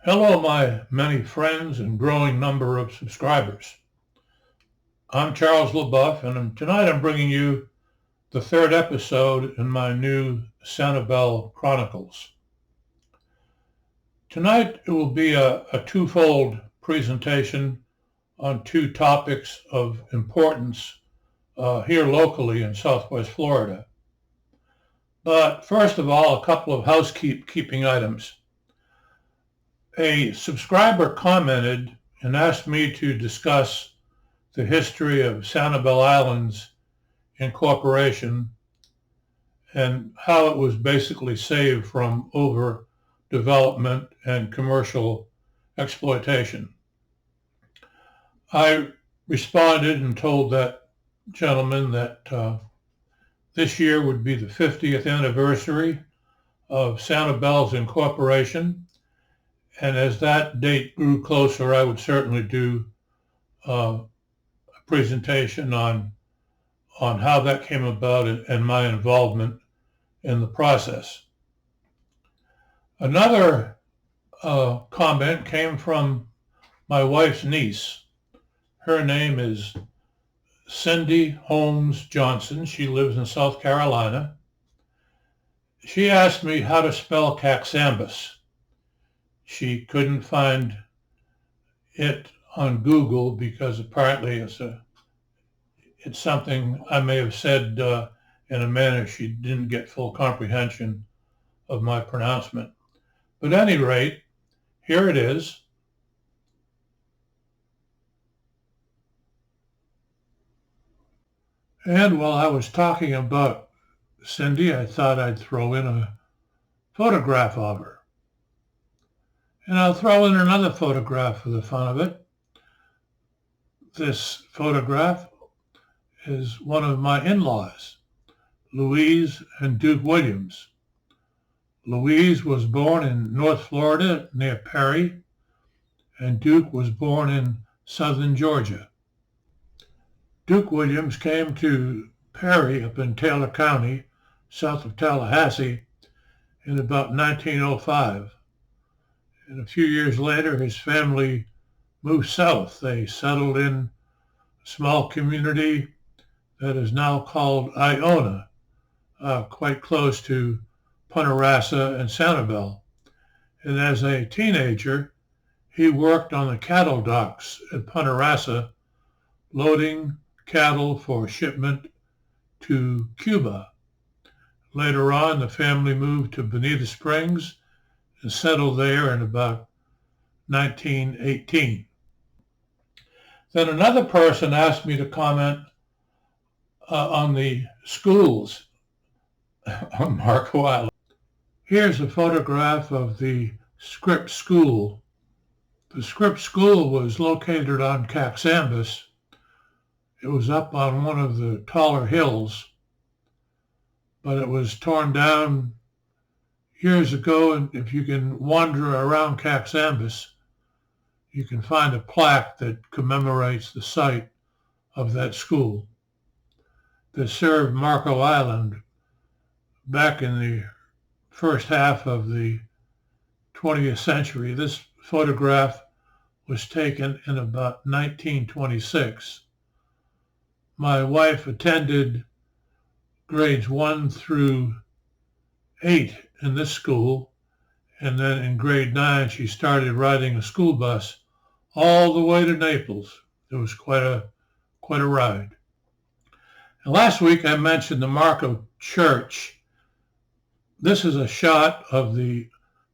Hello, my many friends and growing number of subscribers. I'm Charles LeBuff, and tonight I'm bringing you the third episode in my new Sanibel Chronicles. Tonight it will be a twofold presentation on two topics of importance here locally in Southwest Florida. But first of all, a couple of housekeeping items. A subscriber commented and asked me to discuss the history of Sanibel Island's incorporation and how it was basically saved from overdevelopment and commercial exploitation. I responded and told that gentleman that this year would be the 50th anniversary of Sanibel's incorporation, and as that date grew closer, I would certainly do a presentation on how that came about and my involvement in the process. Another comment came from my wife's niece. Her name is Cindy Holmes Johnson. She lives in South Carolina. She asked me how to spell Caxambus. She couldn't find it on Google because apparently it's something I may have said in a manner she didn't get full comprehension of my pronouncement. But at any rate, here it is. And while I was talking about Cindy, I thought I'd throw in a photograph of her. And I'll throw in another photograph for the fun of it. This photograph is one of my in-laws, Louise and Duke Williams. Louise was born in North Florida near Perry, and Duke was born in southern Georgia. Duke Williams came to Perry up in Taylor County, south of Tallahassee, in about 1905. And a few years later, his family moved south. They settled in a small community that is now called Iona, quite close to Punta Rassa and Sanibel. And as a teenager, he worked on the cattle docks at Punta Rassa, loading cattle for shipment to Cuba. Later on, the family moved to Bonita Springs and settled there in about 1918. Then another person asked me to comment on the schools on Marco Island. Here's a photograph of the Scripps School. The Scripps School was located on Caxambus. It was up on one of the taller hills, but it was torn down years ago, and if you can wander around Caxambus, you can find a plaque that commemorates the site of that school that served Marco Island back in the first half of the 20th century. This photograph was taken in about 1926. My wife attended grades 1 through 8 in this school, and then in grade 9 she started riding a school bus all the way to Naples. It was quite a ride. And last week I mentioned the Marco Church. This is a shot of the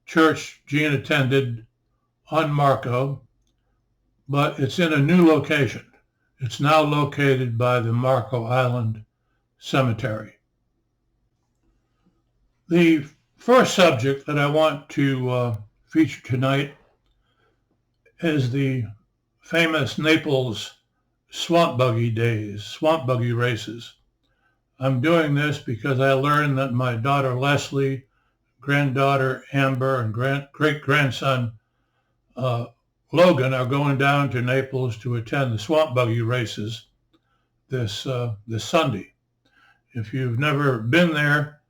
church Jean attended on Marco, but it's in a new location. It's now located by the Marco Island Cemetery. The first subject that I want to feature tonight is the famous Naples swamp buggy days, swamp buggy races. I'm doing this because I learned that my daughter Leslie, granddaughter Amber, and great-grandson Logan are going down to Naples to attend the swamp buggy races this Sunday. If you've never been there,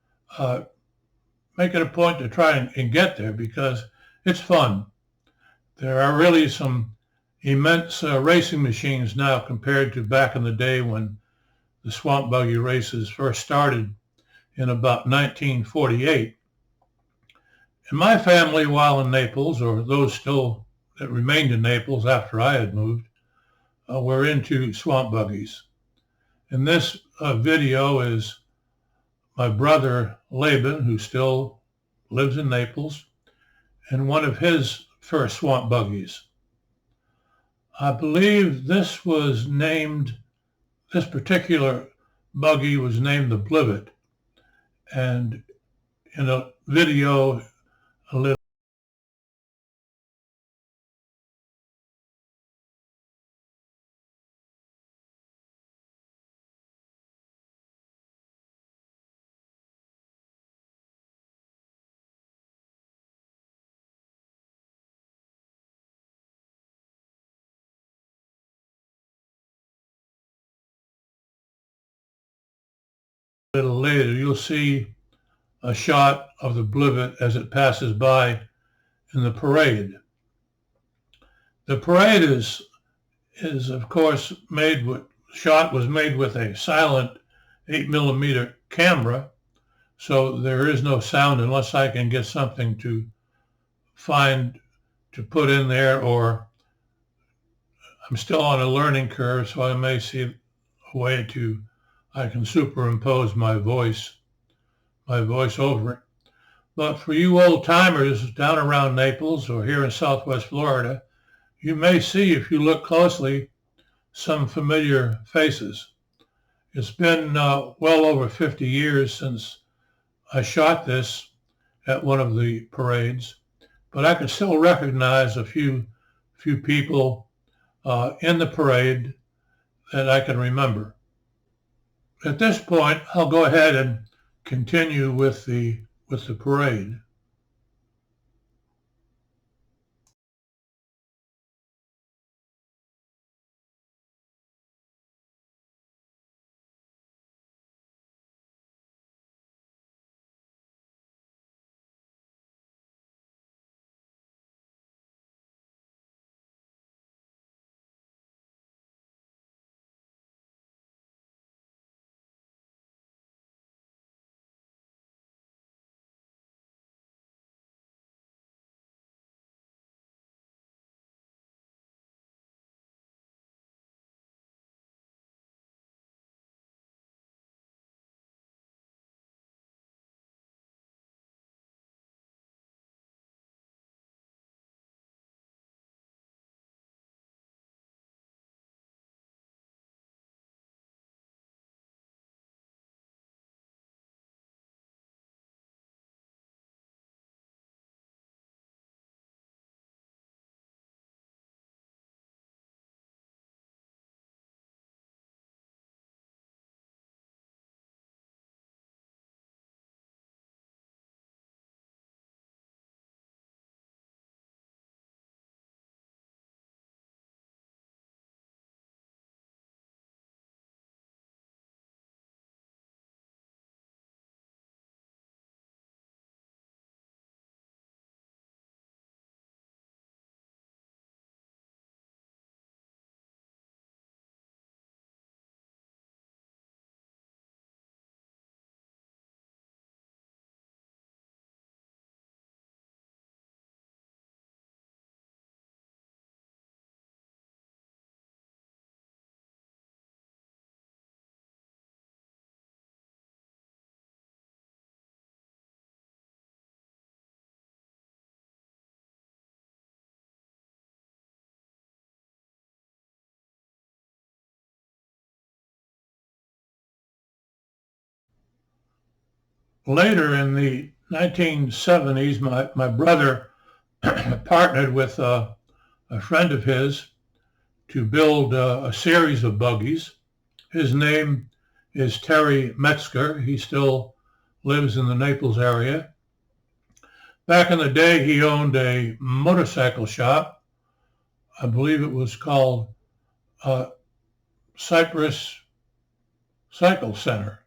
make it a point to try and get there because it's fun. There are really some immense racing machines now compared to back in the day when the swamp buggy races first started in about 1948. In my family, while in Naples, or those still that remained in Naples after I had moved, were into swamp buggies. And this video is my brother Laban, who still lives in Naples, and one of his first swamp buggies. I believe this particular buggy was named the Blivet. And in a video a little later, you'll see a shot of the Blivet as it passes by in the parade. The parade is of course was made with a silent 8mm camera, so there is no sound unless I can get something to put in there, or I'm still on a learning curve, so I may see a way I can superimpose my voice over it. But for you old timers down around Naples or here in Southwest Florida, you may see, if you look closely, some familiar faces. It's been well over 50 years since I shot this at one of the parades, but I can still recognize a few people in the parade that I can remember. At this point, I'll go ahead and continue with the parade. Later in the 1970s, my brother partnered with a friend of his to build a series of buggies. His name is Terry Metzger. He still lives in the Naples area. Back in the day, he owned a motorcycle shop. I believe it was called Cypress Cycle Center,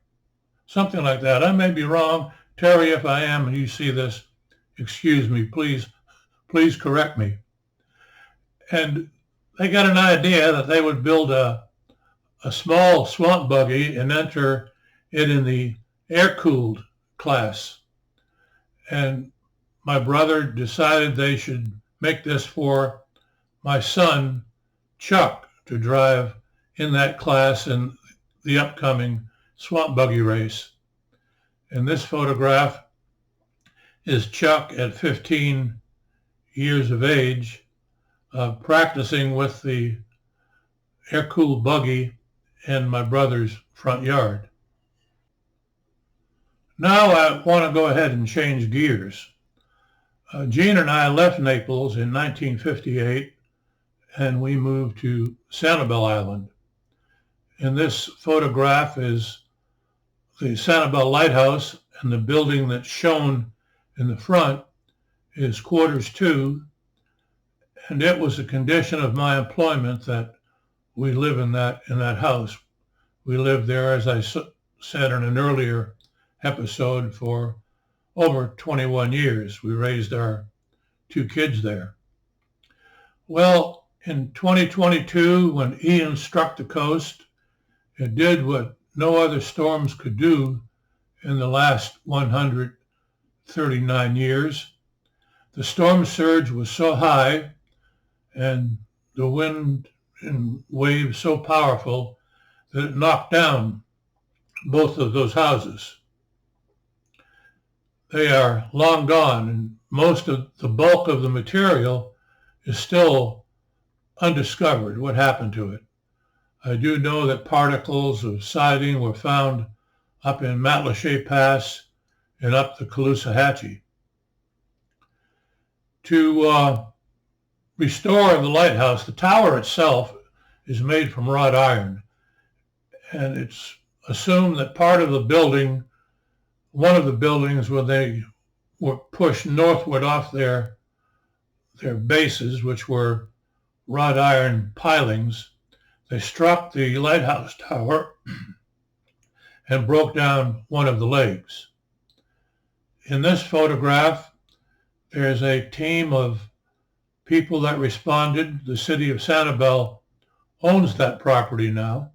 something like that. I may be wrong. Terry, if I am and you see this, excuse me, please correct me. And they got an idea that they would build a small swamp buggy and enter it in the air-cooled class. And my brother decided they should make this for my son, Chuck, to drive in that class in the upcoming swamp buggy race. And this photograph is Chuck at 15 years of age, practicing with the air-cooled buggy in my brother's front yard. Now I want to go ahead and change gears. Gene and I left Naples in 1958 and we moved to Sanibel Island. And this photograph is the Sanibel Lighthouse, and the building that's shown in the front is quarters 2, and it was a condition of my employment that we live in that house. We lived there, as I said in an earlier episode, for over 21 years. We raised our 2 kids there. Well, in 2022, when Ian struck the coast, it did what no other storms could do in the last 139 years. The storm surge was so high and the wind and waves so powerful that it knocked down both of those houses. They are long gone, and most of the bulk of the material is still undiscovered. What happened to it? I do know that particles of siding were found up in Matlacha Pass and up the Caloosahatchee. To restore the lighthouse, the tower itself is made from wrought iron, and it's assumed that part of the building, one of the buildings where they were pushed northward off their bases, which were wrought iron pilings, they struck the lighthouse tower and broke down one of the legs. In this photograph, there's a team of people that responded. The city of Sanibel owns that property now,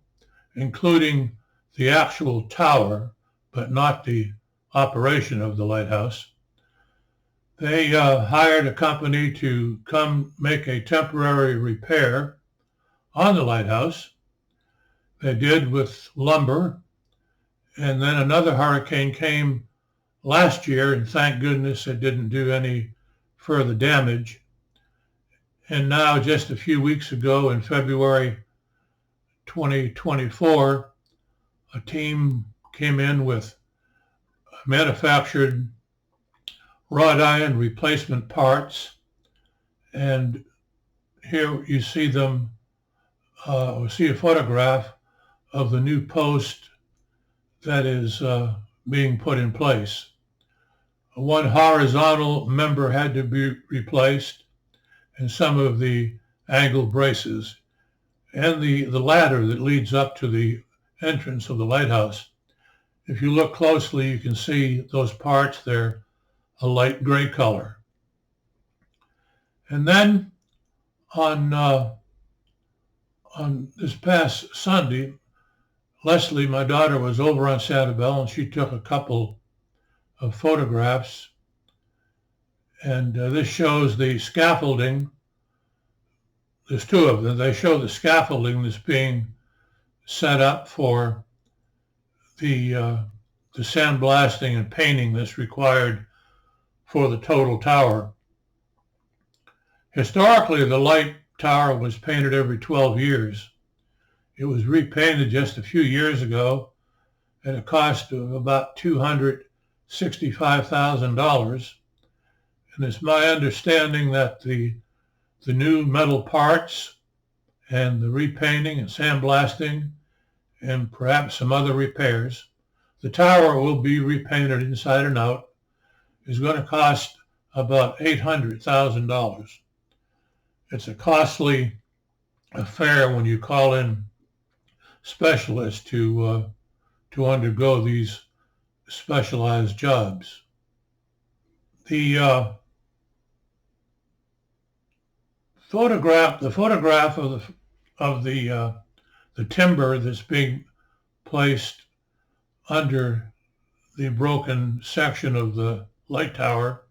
including the actual tower, but not the operation of the lighthouse. They hired a company to come make a temporary repair on the lighthouse. They did with lumber, and then another hurricane came last year, and thank goodness it didn't do any further damage. And now, just a few weeks ago, in February 2024, a team came in with manufactured wrought iron replacement parts, and here you see them. See a photograph of the new post that is being put in place. One horizontal member had to be replaced, and some of the angle braces, and the ladder that leads up to the entrance of the lighthouse. If you look closely, you can see those parts. They're a light gray color. And then on this past Sunday, Leslie, my daughter, was over on Sanibel, and she took a couple of photographs. And this shows the scaffolding. There's 2 of them. They show the scaffolding that's being set up for the sandblasting and painting that's required for the total tower. Historically, the light tower was painted every 12 years. It was repainted just a few years ago at a cost of about $265,000. And it's my understanding that the new metal parts and the repainting and sandblasting and perhaps some other repairs, the tower will be repainted inside and out, is going to cost about $800,000. It's a costly affair when you call in specialists to undergo these specialized jobs. The the photograph of the timber that's being placed under the broken section of the light tower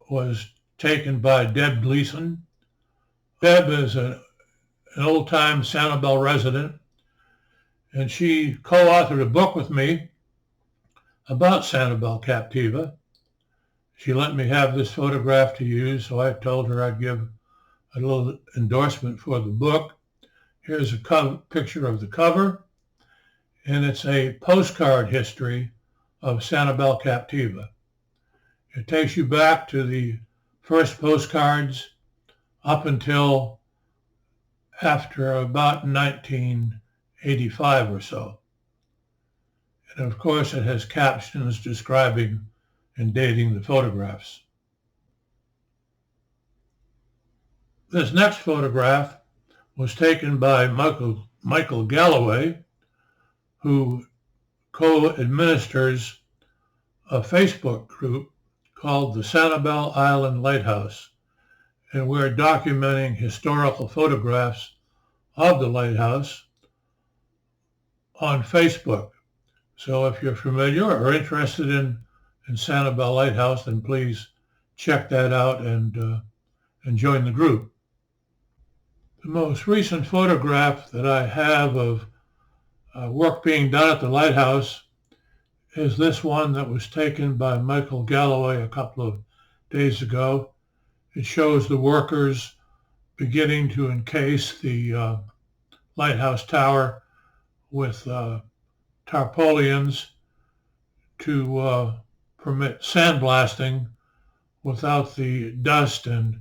was taken by Deb Gleason. Deb is an old-time Sanibel resident, and she co-authored a book with me about Sanibel captiva. She let me have this photograph to use, so I told her I'd give a little endorsement for the book. Here's a picture of the cover, and it's a postcard history of Sanibel captiva. It takes you back to the first postcards up until after about 1985 or so. And of course, it has captions describing and dating the photographs. This next photograph was taken by Michael Galloway, who co-administers a Facebook group called the Sanibel Island Lighthouse, and we're documenting historical photographs of the lighthouse on Facebook. So if you're familiar or interested in Sanibel Lighthouse, then please check that out and join the group. The most recent photograph that I have of work being done at the lighthouse is this one that was taken by Michael Galloway a couple of days ago. It shows the workers beginning to encase the lighthouse tower with tarpaulins to permit sandblasting without the dust and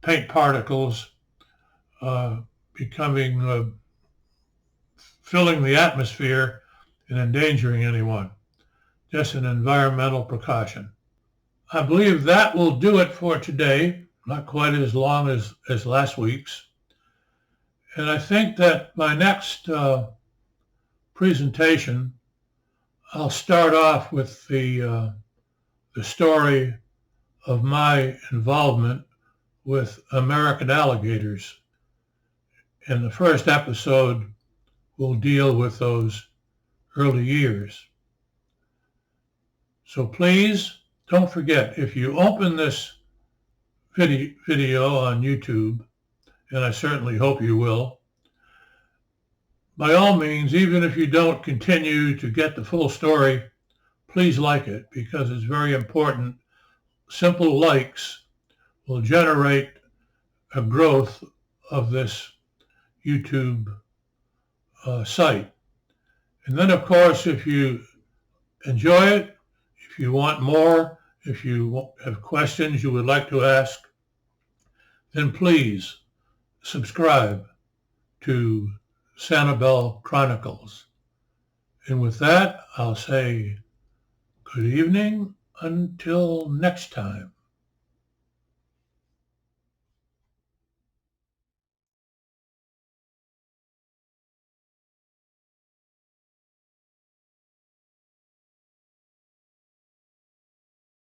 paint particles filling the atmosphere and endangering anyone. Just an environmental precaution. I believe that will do it for today, not quite as long as last week's. And I think that my next presentation, I'll start off with the story of my involvement with American alligators. And the first episode will deal with those early years. So please don't forget, if you open this video on YouTube, and I certainly hope you will, by all means, even if you don't continue to get the full story, please like it, because it's very important. Simple likes will generate a growth of this YouTube site. And then, of course, if you enjoy it, if you want more, if you have questions you would like to ask, then please subscribe to Sanibel Chronicles. And with that, I'll say good evening until next time.